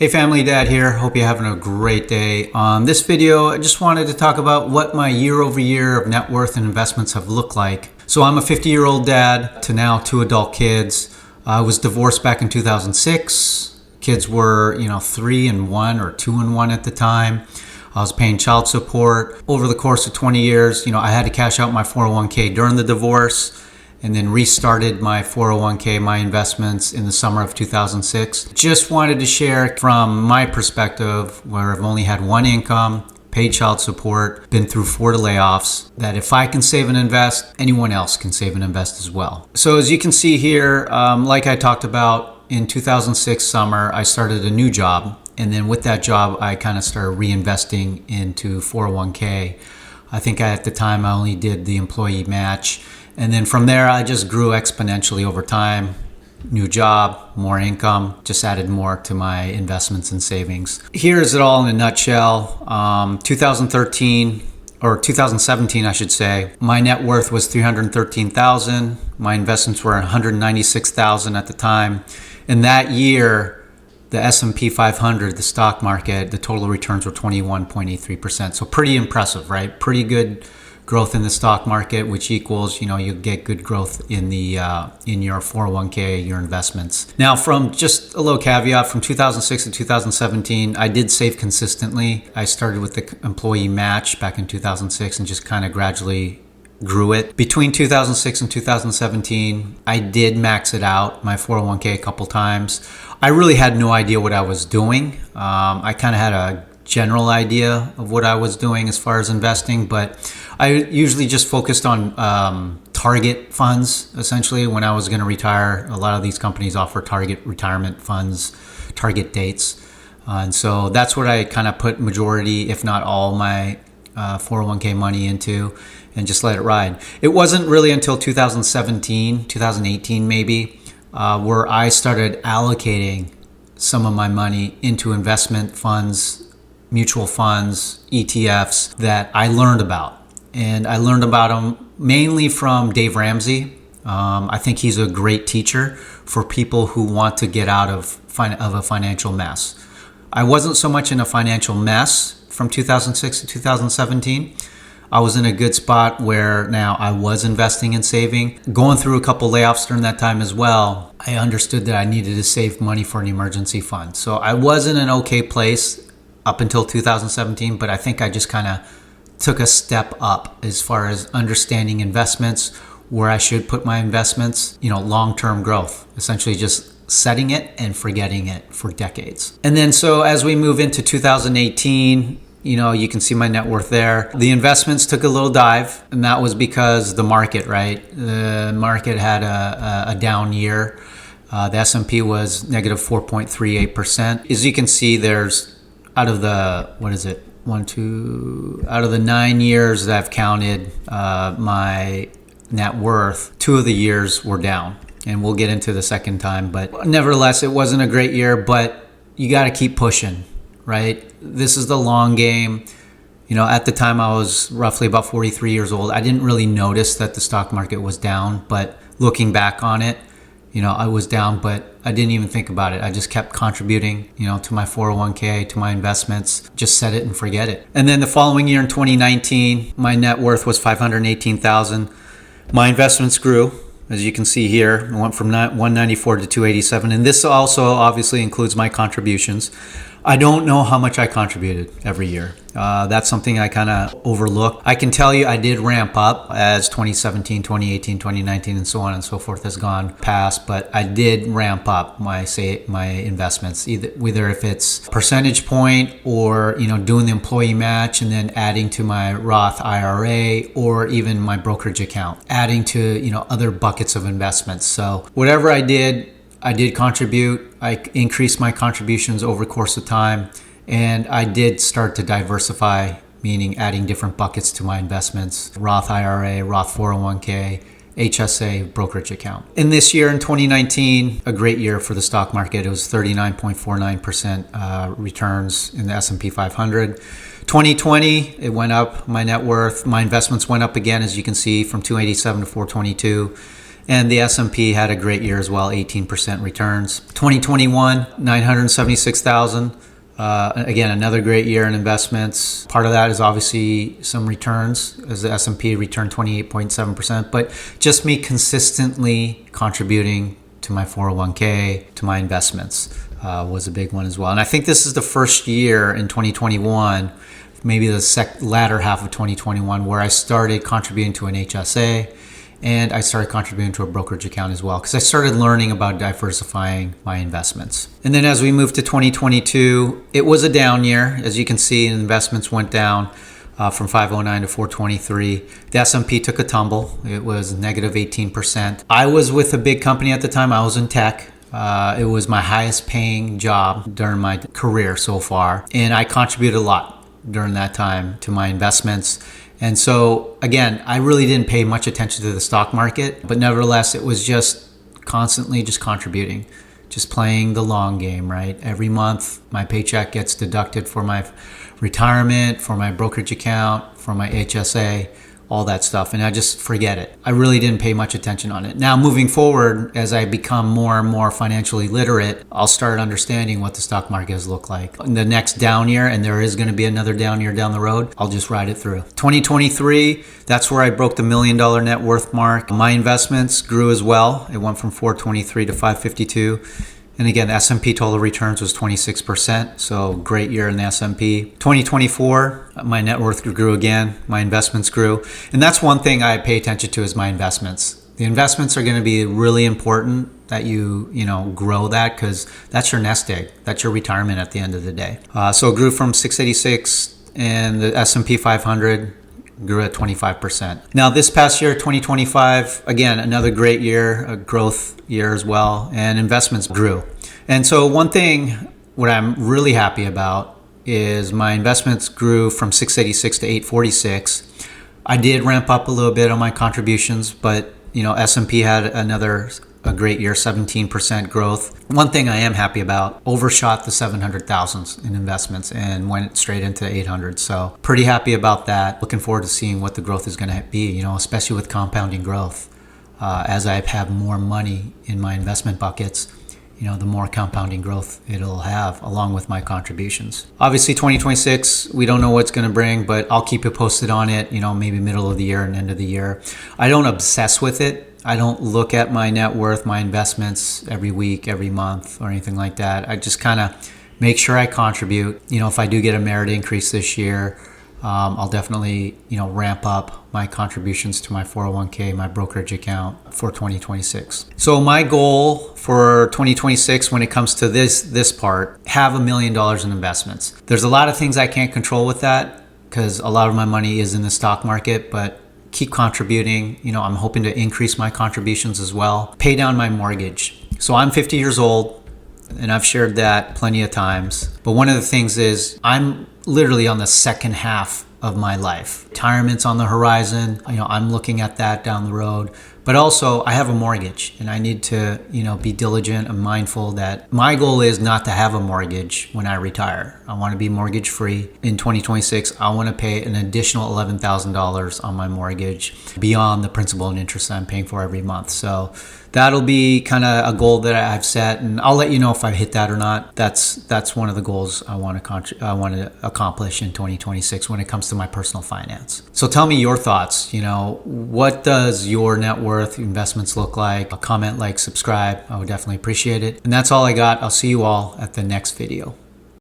Hey family, Dad here. Hope you're having a great day. On this video, I just wanted to talk about what my year over year of net worth and investments have looked like. So I'm a 50-year-old dad to now 2 adult kids. I was divorced back in 2006. Kids were, 3 and 1 or 2 and 1 at the time. I was paying child support. Over the course of 20 years, I had to cash out my 401k during the divorce, and then restarted my 401k, my investments, in the summer of 2006. Just wanted to share from my perspective, where I've only had one income, paid child support, been through 4 layoffs, that if I can save and invest, anyone else can save and invest as well. So as you can see here, like I talked about, in 2006 summer, I started a new job. And then with that job, I kind of started reinvesting into 401k. I think at the time I only did the employee match. And then from there, I just grew exponentially over time. New job, more income, just added more to my investments and savings. Here's it all in a nutshell. 2013 or 2017, I should say, my net worth was $313,000. My investments were $196,000 at the time. And that year, the S&P 500, the stock market, the total returns were 21.83%. So pretty impressive, right? Pretty good growth in the stock market, which equals, you get good growth in the in your 401k, your investments. Now, from just a little caveat, from 2006 to 2017, I did save consistently. I started with the employee match back in 2006 and just kind of gradually grew it. Between 2006 and 2017, I did max it out, my 401k, a couple times. I really had no idea what I was doing. I kind of had a general idea of what I was doing as far as investing, but I usually just focused on target funds. Essentially, when I was going to retire, a lot of these companies offer target retirement funds, target dates. And so that's what I kind of put majority, if not all, my 401k money into, and just let it ride. It wasn't really until 2017, 2018 maybe, where I started allocating some of my money into investment funds, mutual funds, ETFs that I learned about. And I learned about them mainly from Dave Ramsey. I think he's a great teacher for people who want to get out of a financial mess. I wasn't so much in a financial mess from 2006 to 2017. I was in a good spot where now I was investing and saving. Going through a couple layoffs during that time as well, I understood that I needed to save money for an emergency fund. So I was in an okay place up until 2017, but I think I just kind of took a step up as far as understanding investments, where I should put my investments, long-term growth, essentially just setting it and forgetting it for decades. And then so as we move into 2018, you can see my net worth there. The investments took a little dive, and that was because the market, right? The market had a down year. The S&P was negative 4.38%. As you can see, there's out of the, out of the 9 years that I've counted my net worth, 2 of the years were down. And we'll get into the second time. But nevertheless, it wasn't a great year, but you got to keep pushing, right? This is the long game. At the time I was roughly about 43 years old. I didn't really notice that the stock market was down, but looking back on it, I was down, but I didn't even think about it. I just kept contributing, to my 401k, to my investments, just set it and forget it. And then the following year in 2019, my net worth was $518,000. My investments grew, as you can see here. It went from 194 to 287. And this also obviously includes my contributions. I don't know how much I contributed every year. That's something I kind of overlook. I can tell you I did ramp up as 2017, 2018, 2019, and so on and so forth has gone past, but I did ramp up my investments, either if it's percentage point or, doing the employee match and then adding to my Roth IRA or even my brokerage account, adding to, other buckets of investments. So whatever I did contribute. I increased my contributions over the course of time, and I did start to diversify, meaning adding different buckets to my investments: Roth IRA, Roth 401k, HSA, brokerage account. In this year, in 2019, a great year for the stock market. It was 39.49% returns in the S&P 500. 2020, it went up. My net worth, my investments went up again, as you can see, from 287 to 422. And the S&P had a great year as well, 18% returns. 2021, 976,000. Again, another great year in investments. Part of that is obviously some returns, as the S&P returned 28.7%, but just me consistently contributing to my 401k, to my investments, was a big one as well. And I think this is the first year in 2021, maybe the latter half of 2021, where I started contributing to an HSA, and I started contributing to a brokerage account as well, because I started learning about diversifying my investments. And then as we moved to 2022, it was a down year. As you can see, investments went down from 509 to 423. The S&P took a tumble. It was negative 18%. I was with a big company at the time. I was in tech. It was my highest paying job during my career so far. And I contributed a lot during that time to my investments. And so, again, I really didn't pay much attention to the stock market, but nevertheless, it was just constantly just contributing, just playing the long game, right? Every month, my paycheck gets deducted for my retirement, for my brokerage account, for my HSA, all that stuff. And I just forget it. I really didn't pay much attention on it. Now, moving forward, as I become more and more financially literate, I'll start understanding what the stock market has looked like. In the next down year, and there is going to be another down year down the road, I'll just ride it through. 2023, that's where I broke the $1 million net worth mark. My investments grew as well. It went from 423 to 552. And again, the S&P total returns was 26%, so great year in the S&P. 2024, my net worth grew again, my investments grew. And that's one thing I pay attention to is my investments. The investments are going to be really important that you grow that, because that's your nest egg. That's your retirement at the end of the day. So it grew from 686, and the S&P 500 grew at 25%. Now, this past year, 2025, again, another great year, a growth year as well, and investments grew. And so one thing, what I'm really happy about is my investments grew from 686 to 846. I did ramp up a little bit on my contributions, but S&P had a great year, 17% growth. One thing I am happy about, overshot the 700,000 in investments and went straight into 800. So pretty happy about that. Looking forward to seeing what the growth is going to be, especially with compounding growth. As I have more money in my investment buckets, the more compounding growth it'll have along with my contributions. Obviously 2026, we don't know what's going to bring, but I'll keep you posted on it, maybe middle of the year and end of the year. I don't obsess with it. I don't look at my net worth, my investments every week, every month, or anything like that. I just kind of make sure I contribute. If I do get a merit increase this year, I'll definitely, ramp up my contributions to my 401k, my brokerage account for 2026. So my goal for 2026, when it comes to this part, have $1 million in investments. There's a lot of things I can't control with that, because a lot of my money is in the stock market, but keep contributing. I'm hoping to increase my contributions as well. Pay down my mortgage. So I'm 50 years old, and I've shared that plenty of times. But one of the things is I'm literally on the second half of my life. Retirement's on the horizon. I'm looking at that down the road. But also, I have a mortgage, and I need to, be diligent and mindful that my goal is not to have a mortgage when I retire. I want to be mortgage free. In 2026, I want to pay an additional $11,000 on my mortgage beyond the principal and interest that I'm paying for every month. So that'll be kind of a goal that I've set, and I'll let you know if I hit that or not. That's one of the goals I want to accomplish in 2026 when it comes to my personal finance. So tell me your thoughts. What does your net worth investments look like? A comment, like, subscribe. I would definitely appreciate it. And that's all I got. I'll see you all at the next video.